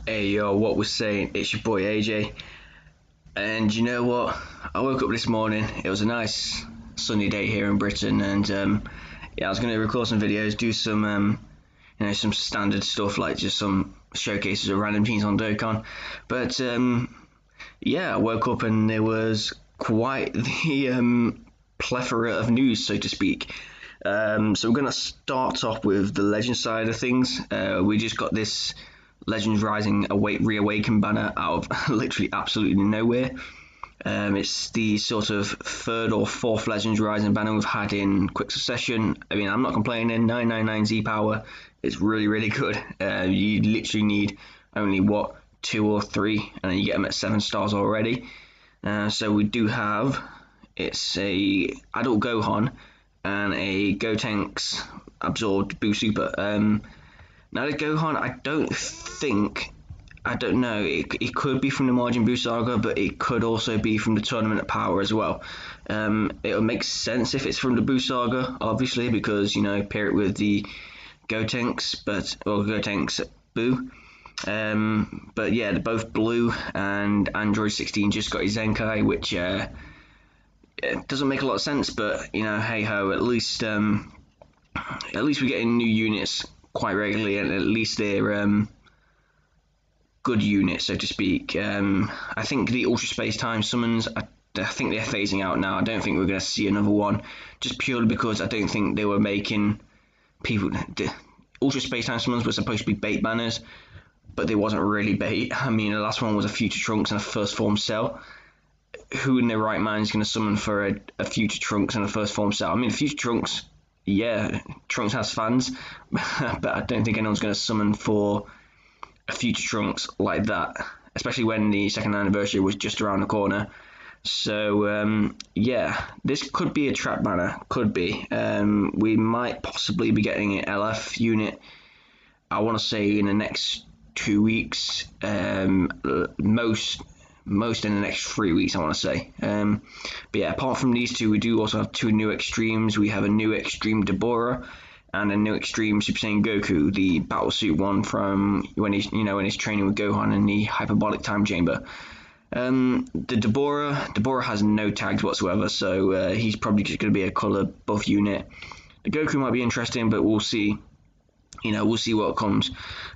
Hey yo, what we're saying? It's your boy AJ, and you know what? I woke up this morning. It was a nice sunny day here in Britain, and yeah, I was gonna record some videos, do some some standard stuff like just some showcases of random teams on Dokkan. But yeah, I woke up and there was quite the plethora of news, so to speak. So we're gonna start off with the Legend side of things. We just got this Legends Rising Reawaken banner out of literally absolutely nowhere. It's the sort of third or fourth Legends Rising banner we've had in quick succession. I mean, I'm not complaining. 999 Z power is really, really good. You literally need only what, two or three, and then you get them at 7 stars already. So we do have, it's a adult Gohan and a Gotenks absorbed Boo Super. Now the Gohan, I don't know, it could be from the Majin Buu saga, but it could also be from the Tournament of Power as well. It'll make sense if it's from the Buu saga, obviously, because, you know, pair it with the Gotenks, or Gotenks Buu. But yeah, they're both blue, and Android 16 just got his Zenkai, which it doesn't make a lot of sense, but, you know, hey ho, at least we're getting new units quite regularly, and at least they're good units, so to speak. I think the Ultra Space Time summons, I think they're phasing out now. I don't think we're going to see another one, just purely because I don't think they were making people. The Ultra Space Time summons were supposed to be bait banners, but they wasn't really bait. I mean, the last one was a Future Trunks and a First Form Cell. Who in their right mind is going to summon for a Future Trunks and a First Form Cell? I mean, Future Trunks, yeah, Trunks has fans, but I don't think anyone's going to summon for a Future Trunks like that, especially when the second anniversary was just around the corner. So yeah, this could be a trap banner, could be. We might possibly be getting an LF unit, I want to say in the next 2 weeks, most in the next 3 weeks, I want to say. But yeah, apart from these two, we do also have two new extremes. We have a new extreme Deborah and a new extreme Super Saiyan Goku, the battle suit one from when he's training with Gohan in the hyperbolic time chamber. The Deborah has no tags whatsoever, so he's probably just going to be a color buff unit. The Goku might be interesting, but we'll see. We'll see what comes.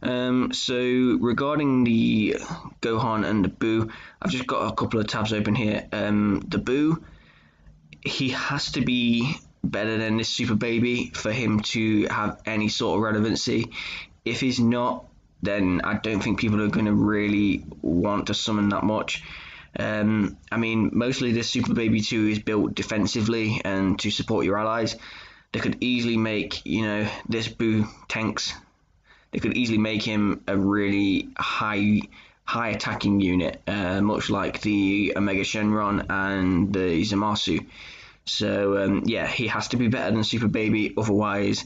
So regarding the Gohan and the Buu, I've just got a couple of tabs open here. The Buu, he has to be better than this Super Baby for him to have any sort of relevancy. If he's not, then I don't think people are going to really want to summon that much. I mean, mostly this Super Baby 2 is built defensively and to support your allies. They could easily make, this Buu Tanks, they could easily make him a really high attacking unit, much like the Omega Shenron and the Zamasu. So yeah, he has to be better than Super Baby, otherwise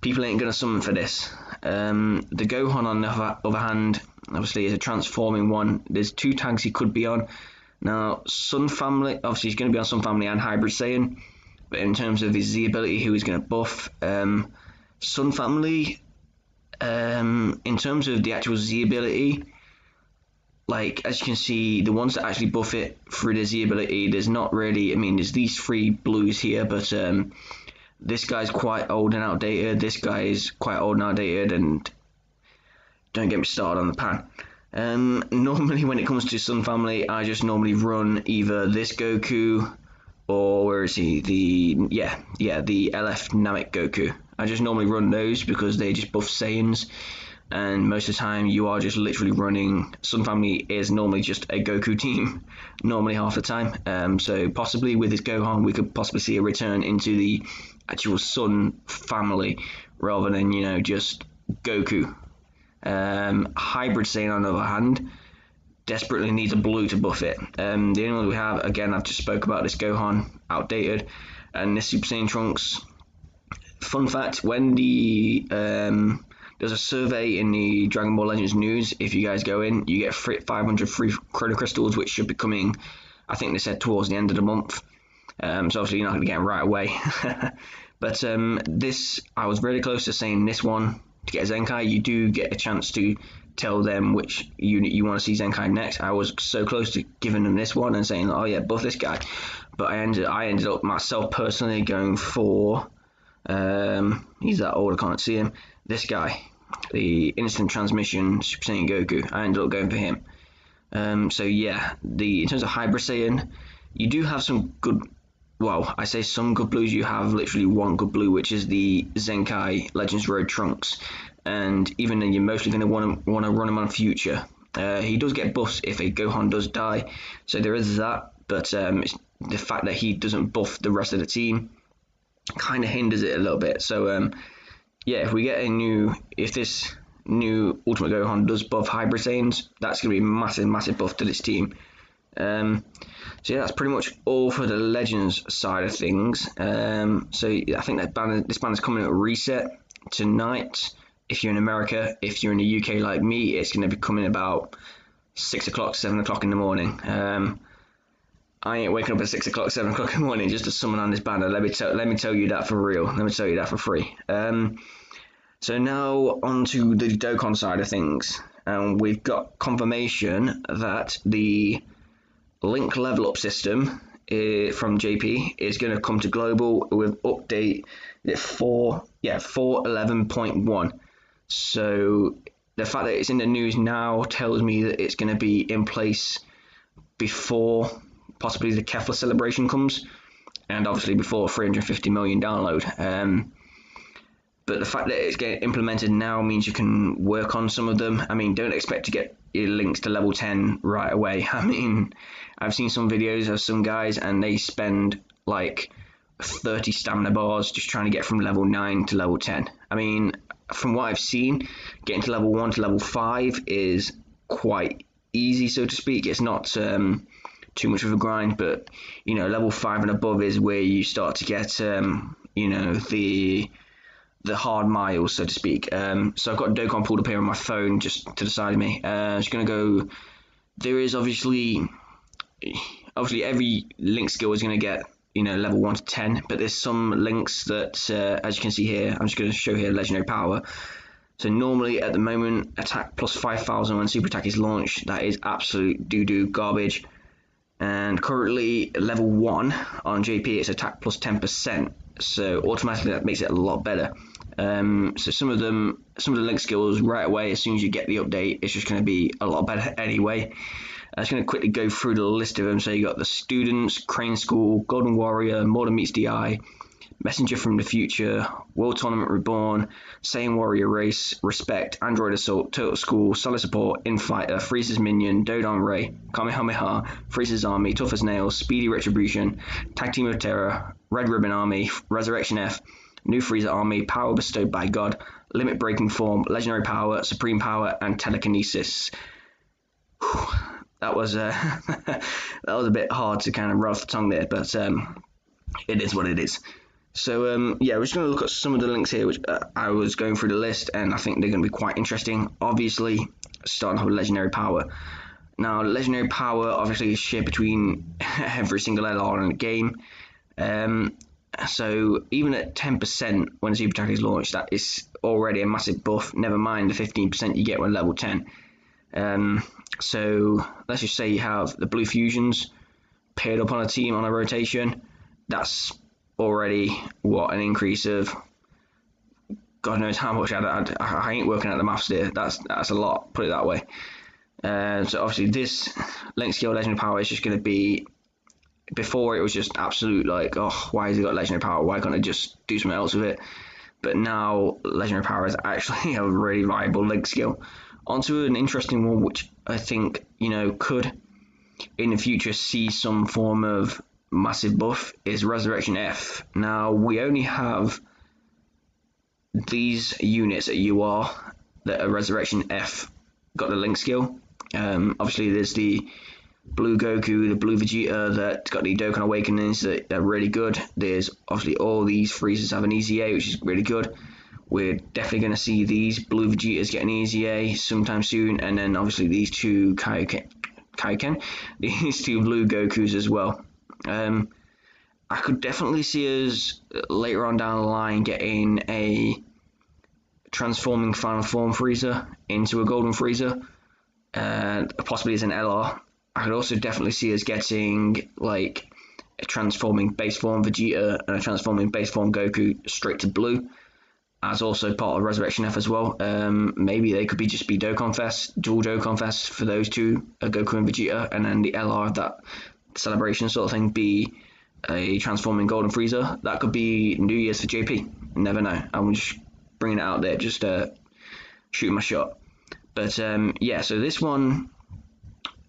people ain't going to summon for this. The Gohan, on the other hand, obviously is a transforming one. There's two tags he could be on. Now, Sun Family, obviously he's going to be on Sun Family and Hybrid Saiyan, but in terms of his Z ability, who he's going to buff, Sun Family, in terms of the actual Z ability, like, as you can see, the ones that actually buff it through the Z ability, there's not really, I mean, there's these three blues here, but this guy's quite old and outdated, this guy is quite old and outdated, and don't get me started on the pan. Normally when it comes to Sun Family, I just normally run either this Goku, or where is he, the LF Namek Goku. I just normally run those because they just buff Saiyans, and most of the time you are just literally running. Sun Family is normally just a Goku team, normally half the time. So possibly with this Gohan, we could possibly see a return into the actual Sun Family rather than just Goku. Hybrid Saiyan, on the other hand, desperately needs a blue to buff it. The only one we have, again, I've just spoke about this Gohan, outdated, and this Super Saiyan Trunks. Fun fact: when there's a survey in the Dragon Ball Legends news, if you guys go in, you get 500 free Chrono Crystals, which should be coming, I think they said, towards the end of the month. So obviously you're not going to get them right away. But this, I was really close to saying this one to get a Zenkai, you do get a chance to tell them which unit you want to see Zenkai next. I was so close to giving them this one and saying, oh yeah, buff this guy, but I ended up myself personally going for he's that old I can't see him. This guy, the instant transmission Super Saiyan Goku. I ended up going for him. So yeah, in terms of Hybrid Saiyan, you do have some good. Well, I say some good blues. You have literally one good blue, which is the Zenkai Legends Road Trunks, and even then, you're mostly going to want to run him on future. He does get buffs if a Gohan does die, so there is that. But it's the fact that he doesn't buff the rest of the team kind of hinders it a little bit. So yeah, if this new Ultimate Gohan does buff Hybrid Saiyans, that's going to be a massive buff to this team. So yeah, that's pretty much all for the Legends side of things. So I think this banner is coming at reset tonight. If you're in America, if you're in the UK like me, it's going to be coming about 6 o'clock, 7 o'clock in the morning. I ain't waking up at 6 o'clock, 7 o'clock in the morning just to summon on this banner. Let me tell you that for real. Let me tell you that for free. So now on to the Dokkan side of things. We've got confirmation that the link level up system from JP is going to come to global with update 4.11.1. So the fact that it's in the news now tells me that it's going to be in place before possibly the Kefla celebration comes, and obviously before 350 million download. But the fact that it's getting implemented now means you can work on some of them. I mean, don't expect to get your links to level 10 right away. I mean, I've seen some videos of some guys and they spend like 30 stamina bars just trying to get from level 9 to level 10. I mean, from what I've seen, getting to level 1 to level 5 is quite easy, so to speak. It's not too much of a grind, but you know, level 5 and above is where you start to get you know, the hard miles, so to speak. So I've got Dokkan pulled up here on my phone just to the side of me. Just gonna go. There is obviously every link skill is gonna get, you know, level 1 to 10, but there's some links that as you can see here, I'm just going to show here legendary power. So normally at the moment, attack plus 5,000 when super attack is launched. That is absolute doo-doo garbage. And currently level 1 on JP, it's attack plus 10%, so automatically that makes it a lot better. So some of the link skills right away, as soon as you get the update, it's just going to be a lot better anyway. I'm just going to quickly go through the list of them. So you got the Students, Crane School, Golden Warrior, More Than Meets the Eye, Messenger from the Future, World Tournament Reborn, Saiyan Warrior Race, Respect, Android Assault, Turtle School, Solid Support, Infighter, Frieza's Minion, Dodon Ray, Kamehameha, Frieza's Army, Tough as Nails, Speedy Retribution, Tag Team of Terror, Red Ribbon Army, Resurrection F, New Frieza Army, Power Bestowed by God, Limit Breaking Form, Legendary Power, Supreme Power, and Telekinesis. Whew. That was that was a bit hard to kind of roll off the tongue there, but it is what it is. So yeah, we're just going to look at some of the links here, which I was going through the list, and I think they're going to be quite interesting. Obviously, starting off with Legendary Power. Now, Legendary Power obviously is shared between every single LR in the game. So even at 10% when Super Attack is launched, that is already a massive buff. Never mind the 15% you get when level 10. So let's just say you have the Blue Fusions paired up on a team on a rotation. That's already an increase of God knows how much. I ain't working out the maths there. That's a lot, put it that way. So obviously this link skill Legendary Power is just going to be, before it was just absolute like, oh, why has he got Legendary Power, why can't I just do something else with it? But now Legendary Power is actually a really viable link skill. Onto an interesting one, which I think, you know, could in the future see some form of massive buff, is Resurrection F. Now, we only have these units at UR that are Resurrection F got the link skill. Obviously, there's the Blue Goku, the Blue Vegeta that got the Dokkan Awakenings that are really good. There's obviously all these Freezers have an EZA, which is really good. We're definitely going to see these Blue Vegetas get an EZA sometime soon, and then obviously these two Kaioken, these two Blue Gokus as well. I could definitely see us later on down the line getting a transforming Final Form Frieza into a Golden Frieza, and possibly as an LR. I could also definitely see us getting like a transforming base form Vegeta and a transforming base form Goku straight to blue, as also part of Resurrection F as well. Maybe they could be Dokkan Fest, dual Dokkan Fest for those two, Goku and Vegeta, and then the LR of that celebration sort of thing be a transforming Golden Frieza. That could be New Year's for JP. Never know. I'm just bringing it out there, just shooting my shot. But yeah, so this one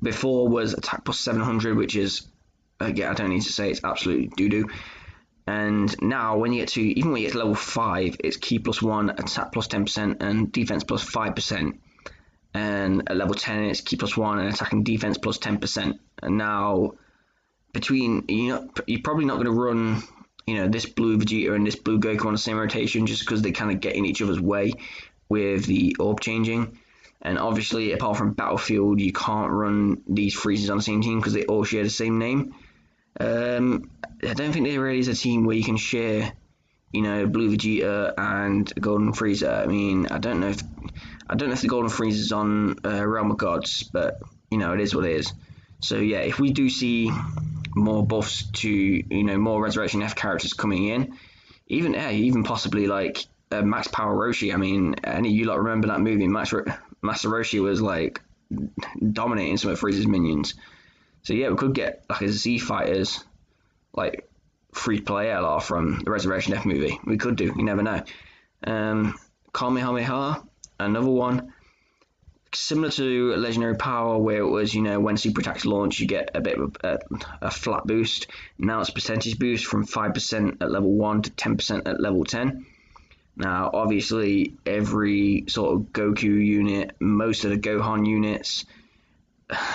before was attack plus 700, which is, again, I don't need to say, it's absolutely doo-doo. And now when you get to, even when you get to level 5, it's ki plus 1, attack plus 10%, and defense plus 5%. And at level 10, it's ki plus 1 and attack and defense plus 10%. And now, between, you're probably not going to run, this blue Vegeta and this blue Goku on the same rotation, just because they kind of get in each other's way with the orb changing. And obviously, apart from Battlefield, you can't run these Freezes on the same team because they all share the same name. I don't think there really is a team where you can share, Blue Vegeta and Golden Frieza. I mean, I don't know if the Golden Frieza is on Realm of Gods, but it is what it is. So yeah, if we do see more buffs to more Resurrection F characters coming in, even possibly like Max Power Roshi. I mean, any of you lot remember that movie? Master Roshi was like dominating some of Frieza's minions. So yeah, we could get like a Z Fighters like free-to-play LR from the Resurrection F movie. We could do. You never know. Kamehameha, another one similar to Legendary Power, where it was when super attacks launch, you get a bit of a flat boost. Now it's percentage boost from 5% at level 1 to 10% at level 10. Now, obviously, every sort of Goku unit, most of the Gohan units,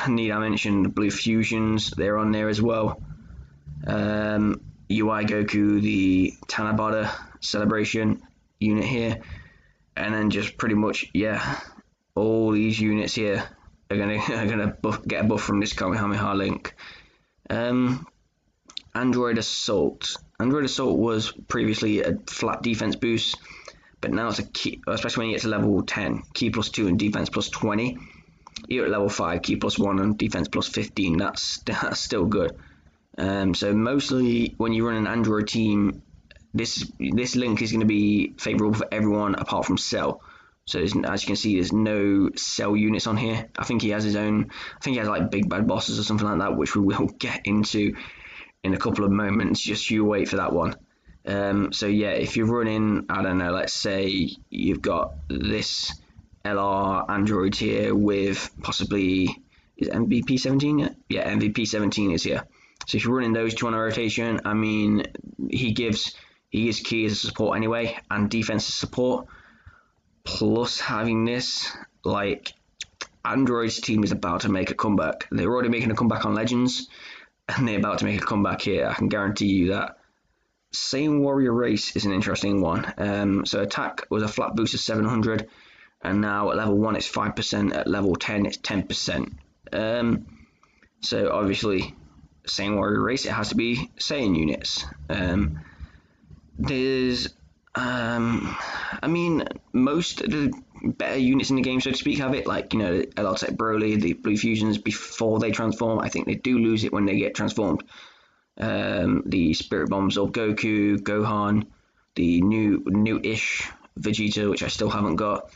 need I mention the Blue Fusions, they're on there as well. UI Goku, the Tanabata celebration unit here, and then just pretty much, yeah, all these units here are gonna get a buff from this Kamehameha link. Android Assault. Android Assault was previously a flat defense boost, but now it's a ki, especially when you get to level 10, ki plus 2 and defense plus 20. You're at level 5, ki plus 1 and defense plus 15. That's still good. So mostly when you run an Android team, this link is going to be favorable for everyone apart from Cell. So as you can see, there's no Cell units on here. I think he has his own. I think he has like big bad bosses or something like that, which we will get into in a couple of moments. Just you wait for that one. So yeah, if you're running, I don't know, let's say you've got this LR Android here with possibly, is MVP 17 yet? Yeah, MVP 17 is here. So if you're running those two on a rotation, I mean, he gives ki as a support anyway, and defense as support. Plus having this, like, Android's team is about to make a comeback. They're already making a comeback on Legends, and they're about to make a comeback here. I can guarantee you that. Same Warrior Race is an interesting one. So attack was a flat boost of 700, and now at level 1 it's 5%, at level 10 it's 10%. So obviously, Same Warrior Race, it has to be Saiyan units. There's I mean, most of the better units in the game, so to speak, have it. Like, LR Tech Broly, the Blue Fusions before they transform. I think they do lose it when they get transformed. The Spirit Bombs of Goku, Gohan, the new-ish Vegeta, which I still haven't got.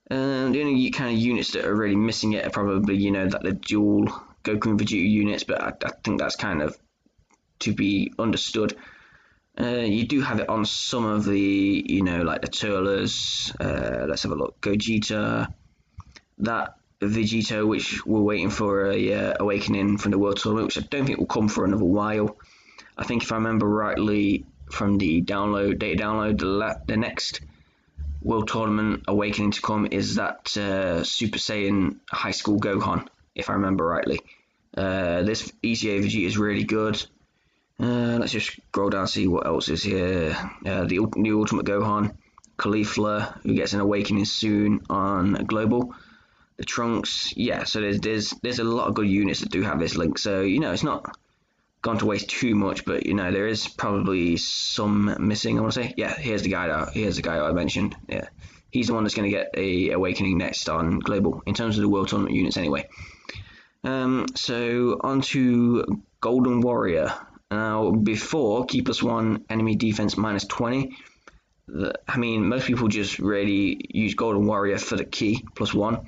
The only kind of units that are really missing it are probably, that the dual Goku and Vegeta units, but I think that's kind of to be understood. You do have it on some of the, like the Turles. Let's have a look. Gogeta, that Vegeta, which we're waiting for a awakening from the World Tournament, which I don't think will come for another while. I think if I remember rightly from the data download, the next World Tournament awakening to come is that Super Saiyan High School Gohan, if I remember rightly. This ECA Vegeta is really good. Let's just scroll down and see what else is here. The new Ultimate Gohan, Caulifla, who gets an awakening soon on Global. The Trunks, yeah, so there's a lot of good units that do have this link. So, it's not gone to waste too much, but, there is probably some missing, I want to say. Yeah, here's the guy that I mentioned. Yeah, He's the one that's going to get a Awakening next on Global, in terms of the World Tournament units anyway. So on to Golden Warrior. Now, before, Key +1, enemy defense -20. I mean, most people just really use Golden Warrior for the Key +1.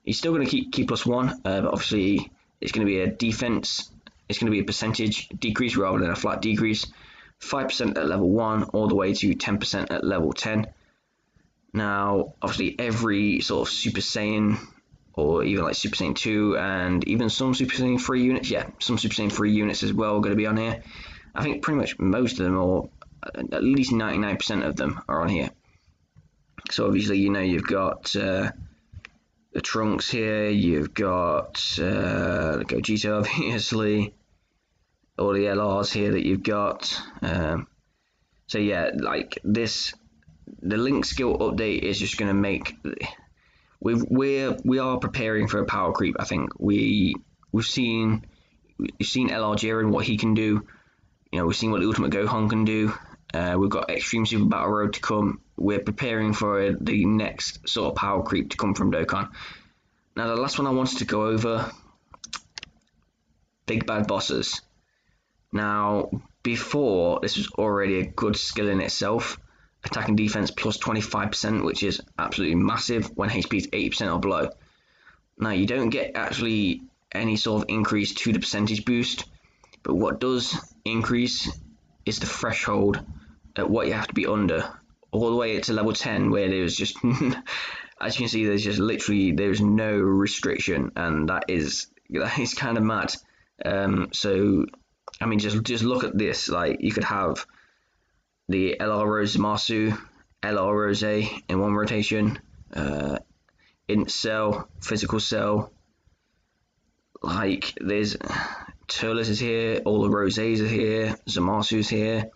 He's still going to keep Key +1, but obviously it's going to be a defense. It's going to be a percentage decrease rather than a flat decrease. 5% at level 1 all the way to 10% at level 10. Now, obviously every sort of Super Saiyan, or even like Super Saiyan 2, and even some Super Saiyan 3 units, some Super Saiyan 3 units as well are going to be on here. I think pretty much most of them, or at least 99% of them, are on here. So obviously, you know, you've got the Trunks here, you've got the Gogeta, obviously, all the LRs here that you've got. So yeah, like this, the Link skill update is just going to make. We are preparing for a power creep. I think we've seen LR Jiren, what he can do. You know, we've seen what the Ultimate Gohan can do. We've got Extreme Super Battle Road to come. We're preparing for the next sort of power creep to come from Dokkan. Now, the last one I wanted to go over, Big Bad Bosses. Now, before, this was already a good skill in itself. Attack and defense plus 25%, which is absolutely massive when HP is 80% or below. Now, you don't get actually any sort of increase to the percentage boost, but what does increase is the threshold at what you have to be under, all the way to level 10, where there's just, as you can see, there's no restriction, and that is kind of mad. So, I mean, just look at this. Like, you could have the LR Rose Zamasu, LR Rose in one rotation, Int Cell, Physical Cell. Like, there's Turles is here, all the Roses are here, Zamasu's here,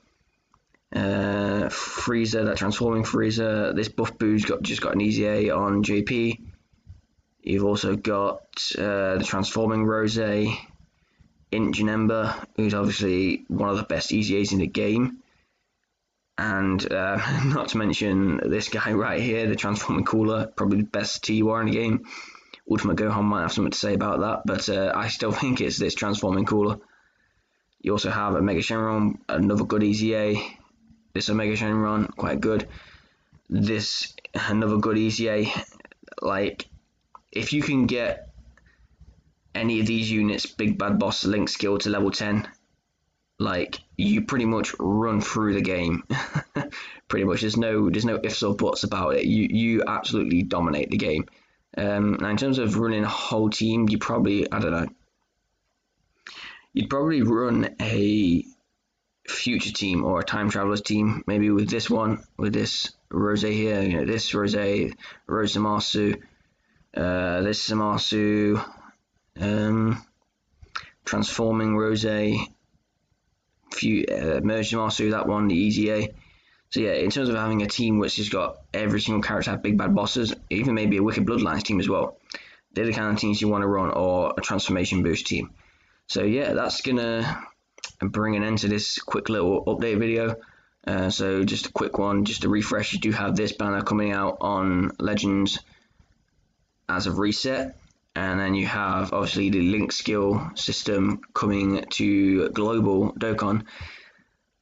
Frieza, that transforming Frieza. This Buff Boo's just got an Easy A on JP. You've also got the transforming Rose, Int Janemba, who's obviously one of the best Easy A's in the game. And not to mention this guy right here, the transforming Cooler, probably the best TUR in the game. Ultimate Gohan might have something to say about that, but I still think it's this transforming Cooler. You also have Omega Shenron, another good Easy A. This Omega Shenron, quite good. This, another good Easy A. Like, if you can get any of these units, Big Bad Boss Link skill to level 10, like, you pretty much run through the game. Pretty much, there's no ifs or buts about it. You absolutely dominate the game. Now, in terms of running a whole team, you probably, I don't know, you'd probably run a future team or a time travelers team, maybe with this one, with this Rose here, you know, this Rose Zamasu, this Zamasu, transforming Rose, Merge Zamasu, that one, the Easy A. So yeah, in terms of having a team which has got every single character have big bad bosses, even maybe a Wicked Bloodlines team as well, they're the kind of teams you want to run, or a transformation boost team. So yeah, that's gonna bring an end to this quick little update video. So just a quick one, just to refresh, you do have this banner coming out on Legends as of reset, and then you have obviously the Link skill system coming to Global Dokkan.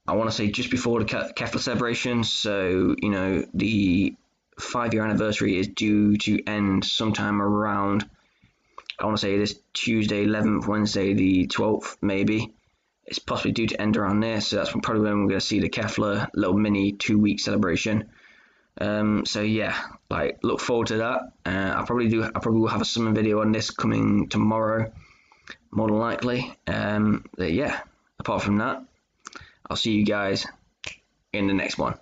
I want to say just before the Kefla celebration, so you know the 5-year anniversary is due to end sometime around, I want to say this Tuesday 11th, Wednesday the 12th maybe. It's possibly due to end around there, so that's probably when we're going to see the Kefla little mini 2-week celebration. So yeah, like, look forward to that. I probably will have a summon video on this coming tomorrow, more than likely. But yeah, apart from that, I'll see you guys in the next one.